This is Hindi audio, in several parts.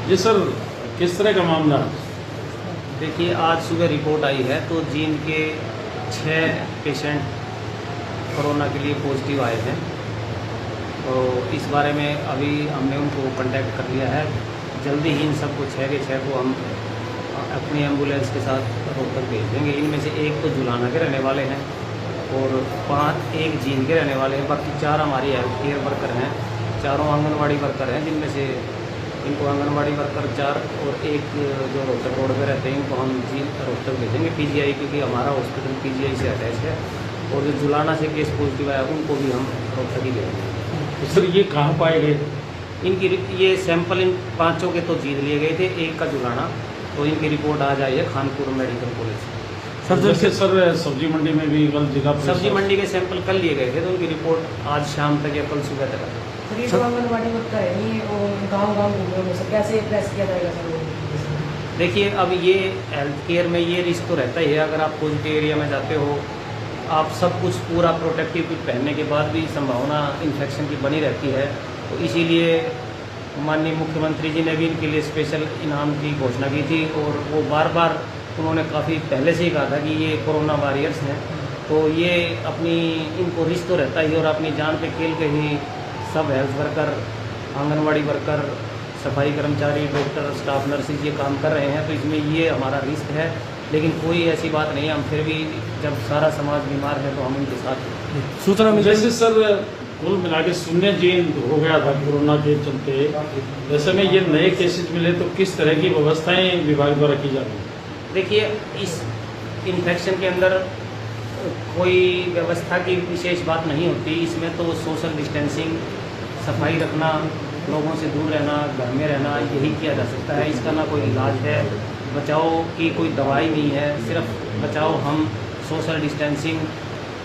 जी सर, किस तरह का मामला? देखिए, आज सुबह रिपोर्ट आई है तो जींद के 6 पेशेंट कोरोना के लिए पॉजिटिव आए हैं। तो इस बारे में अभी हमने उनको कांटेक्ट कर लिया है। जल्दी ही इन सबको 6 के 6 को हम अपनी एम्बुलेंस के साथ रोहतक भेज देंगे। इनमें से एक तो जुलाना के रहने वाले हैं और 1 जींद के रहने वाले हैं। बाकी 4 हमारी हेल्थ केयर वर्कर हैं, चारों आंगनवाड़ी वर्कर हैं, जिनमें से इनको आंगनवाड़ी वर्कर 4 और एक जो रोहतक रोड पे रहते हैं इनको हम रोहतक भेजेंगे पीजीआई, क्योंकि हमारा हॉस्पिटल पीजीआई से अटैच है। और जो जुलाना से केस पॉजिटिव आया उनको भी हम रोहतक ही भेजेंगे। तो सर ये कहाँ पाए गए? इनकी ये सैंपल इन 5 के तो जींद लिए गए थे, एक का जुलाना, तो इनकी रिपोर्ट आज आई है खानपुर मेडिकल कॉलेज। सर जैसे सर सब्जी मंडी में भी कल जगह सब्जी मंडी के सैंपल कल लिए गए थे, तो उनकी रिपोर्ट आज शाम तक या कल सुबह तक है। सर ये तो आंगनबाड़ी वर्कर है नहीं, और गाँव घूम रहे हैं, कैसे प्रेस किया जाएगा सर? देखिए, अब ये हेल्थ केयर में ये रिस्क तो रहता ही है। अगर आप पॉजिटिव एरिया में जाते हो, आप सब कुछ पूरा प्रोटेक्टिव किट पहनने के बाद भी संभावना इन्फेक्शन की बनी रहती है। तो इसीलिए माननीय मुख्यमंत्री जी ने भी इनके लिए स्पेशल इनाम की घोषणा की थी, और वो बार बार उन्होंने काफ़ी पहले से ही कहा था कि ये कोरोना वॉरियर्स हैं, तो ये अपनी इनको रिस्क तो रहता ही, और अपनी जान पे खेल के ही सब हेल्थ वर्कर, आंगनवाड़ी वर्कर, सफाई कर्मचारी, डॉक्टर, स्टाफ, नर्सेज ये काम कर रहे हैं। तो इसमें ये हमारा रिस्क है, लेकिन कोई ऐसी बात नहीं है। हम फिर भी जब सारा समाज बीमार है तो हम उनके साथ सूचना मिल। जैसे सर कुल मिला के शून्य जींद हो गया था कोरोना के चलते, जैसे में ये नए केसेज मिले तो किस तरह की व्यवस्थाएं विभाग द्वारा की जाती है? देखिए, इस इन्फेक्शन के अंदर कोई व्यवस्था की विशेष बात नहीं होती। इसमें तो सोशल डिस्टेंसिंग, सफाई रखना, लोगों से दूर रहना, घर में रहना, यही किया जा सकता है। इसका ना कोई इलाज है, बचाव की कोई दवाई नहीं है। सिर्फ बचाव हम सोशल डिस्टेंसिंग,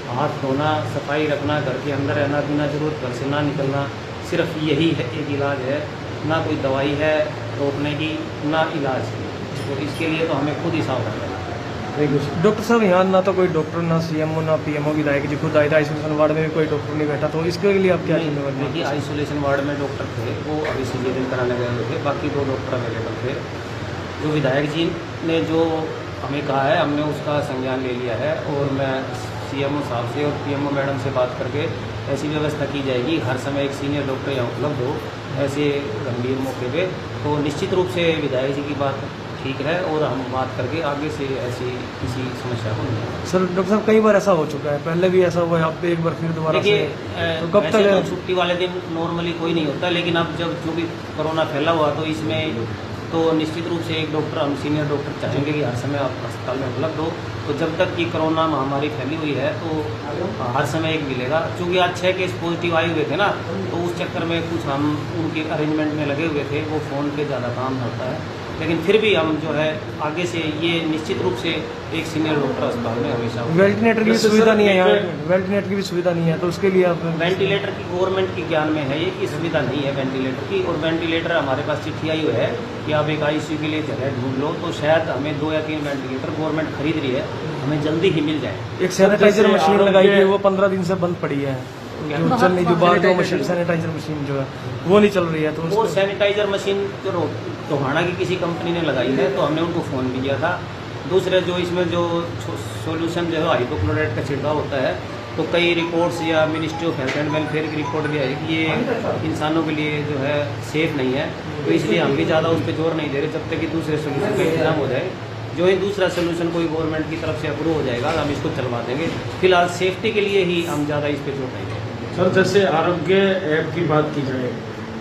हाथ धोना, सफाई रखना, घर के अंदर रहना, बिना जरूरत घर से ना निकलना, सिर्फ यही है एक इलाज है। ना कोई दवाई है रोकने की, ना इलाज। तो इसके लिए तो हमें खुद ही सावधान रहना है। डॉक्टर साहब, यहाँ ना तो कोई डॉक्टर, ना सीएमओ, ना पीएमओ विधायक जी खुद आए थे। आइसोलेशन वार्ड में भी कोई डॉक्टर नहीं बैठा, तो इसके लिए आप क्या जिम्मेवार? देखिए, आइसोलेशन वार्ड में डॉक्टर थे, वो अभी सर्जरी कराने गए हुए थे, बाकी 2 डॉक्टर अवेलेबल थे। जो विधायक जी ने जो हमें कहा है, हमने उसका संज्ञान ले लिया है, और मैं सीएमओ साहब से और पीएमओ मैडम से बात करके ऐसी व्यवस्था की जाएगी हर समय एक सीनियर डॉक्टर यहाँ उपलब्ध हो ऐसे गंभीर मौके पे। तो निश्चित रूप से विधायक जी की बात ठीक है, और हम बात करके आगे से ऐसी किसी समस्या को नहीं। सर डॉक्टर साहब, कई बार ऐसा हो चुका है, पहले भी ऐसा हुआ है, अब एक बार फिर दोबारा। देखिए, तो कब तक तो छुट्टी वाले दिन नॉर्मली कोई नहीं होता, लेकिन अब जब चूँकि कोरोना फैला हुआ तो इसमें तो निश्चित रूप से एक डॉक्टर, हम सीनियर डॉक्टर चाहेंगे कि हर समय आप अस्पताल में उपलब्ध हो। तो जब तक कि कोरोना महामारी फैली हुई है तो हर समय एक मिलेगा। चूँकि आज 6 केस पॉजिटिव आए हुए थे ना, तो उस चक्कर में कुछ हम उनके अरेंजमेंट में लगे हुए थे, वो फ़ोन पे ज़्यादा काम होता है। लेकिन फिर भी हम जो है आगे से ये निश्चित रूप से एक सीनियर डॉक्टर अस्पताल में हमेशा। वेंटिलेटर की सुविधा नहीं है यहाँ, वेंटिलेटर की भी सुविधा नहीं है, तो उसके लिए आप वेंटिलेटर की गवर्नमेंट की ज्ञान में है ये कि सुविधा नहीं है वेंटिलेटर की। और वेंटिलेटर हमारे पास चिट्ठी आई हुई है कि आप एक आईसीयू के लिए जगह ढूंढ लो, तो शायद हमें 2 या 3 वेंटिलेटर गवर्नमेंट खरीद रही है, हमें जल्दी ही मिल जाए। एक सैनिटाइजर मशीन लगाई है, वो 15 दिन से बंद पड़ी है, जो चल नहीं, जो बाहर जो मशीन सैनिटाइजर मशीन जो है वो नहीं चल रही है। तो वो सैनिटाइजर मशीन जो टोहाना की किसी कंपनी ने लगाई है, तो हमने उनको फ़ोन भी किया था। दूसरे जो इसमें जो सॉल्यूशन जो है हाइड्रोक्लोराइड का छिड़काव होता है, तो कई रिपोर्ट्स या ministry of health and welfare की रिपोर्ट भी आई कि ये इंसानों के लिए जो है सेफ नहीं है। तो इसलिए हम भी ज़्यादा उस पर जोर नहीं दे रहे जब तक कि दूसरे सोल्यूशन का इंतजाम हो जाए। जो ही दूसरा सोल्यूशन कोई गवर्नमेंट की तरफ से अप्रूव हो जाएगा, हम इसको चलवा देंगे। फिलहाल सेफ्टी के लिए ही हम ज़्यादा इस पर जोर नहीं देंगे। सर जैसे आरोग्य ऐप की बात की जाए,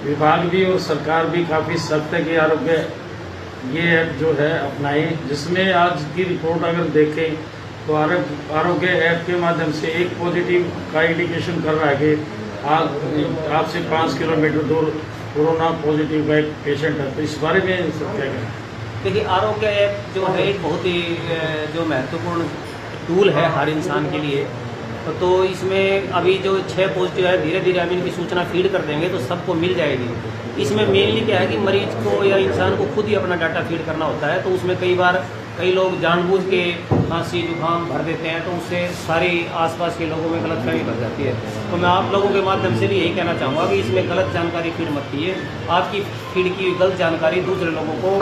विभाग भी और सरकार भी काफ़ी सख्त है कि आरोग्य ये ऐप जो है अपनाए, जिसमें आज की रिपोर्ट अगर देखें तो आरोग्य ऐप के माध्यम से एक पॉजिटिव का इंडिकेशन कर रहा है कि आपसे 5 किलोमीटर दूर कोरोना पॉजिटिव का एक पेशेंट है। तो इस बारे में सब क्या कहें? देखिए, आरोग्य ऐप जो है एक बहुत ही जो महत्वपूर्ण टूल है हर इंसान के लिए। तो इसमें अभी जो 6 पॉजिटिव है, धीरे धीरे हम इनकी सूचना फीड कर देंगे तो सबको मिल जाएगी। इसमें मेनली क्या है कि मरीज को या इंसान को खुद ही अपना डाटा फीड करना होता है, तो उसमें कई बार कई लोग जानबूझ के खांसी जुकाम भर देते हैं, तो उससे सारी आसपास के लोगों में गलतफहमी बढ़ जाती है। तो मैं आप लोगों के माध्यम से भी यही कहना चाहूँगा कि इसमें गलत जानकारी फीड मत कीजिए। आपकी फीड की गलत जानकारी दूसरे लोगों को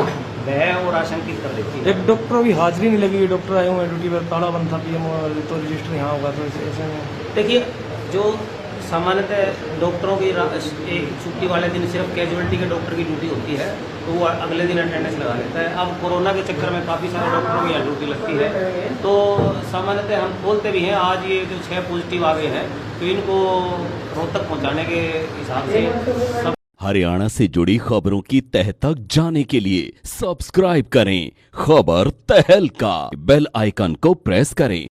भय और आशंकित कर देती है। एक डॉक्टर भी हाजिरी नहीं लगी हुई, डॉक्टर आए हुए हैं ड्यूटी पर, ताला बंद था पीएमओ, तो रजिस्टर यहाँ होगा, तो ऐसे में देखिए, जो सामान्यतः डॉक्टरों की एक छुट्टी वाले दिन सिर्फ कैजुअलिटी के डॉक्टर की ड्यूटी होती है, तो वो अगले दिन अटेंडेंस लगा लेता है। अब कोरोना के चक्कर में काफ़ी सारे डॉक्टरों की यहाँ ड्यूटी लगती है, तो सामान्यतः हम खोलते भी हैं। आज ये जो 6 पॉजिटिव आ गए हैं, तो इनको रोहतक पहुँचाने के हिसाब से सब हरियाणा से जुड़ी खबरों की तह तक जाने के लिए सब्सक्राइब करें खबर तहलका, बेल आइकन को प्रेस करें।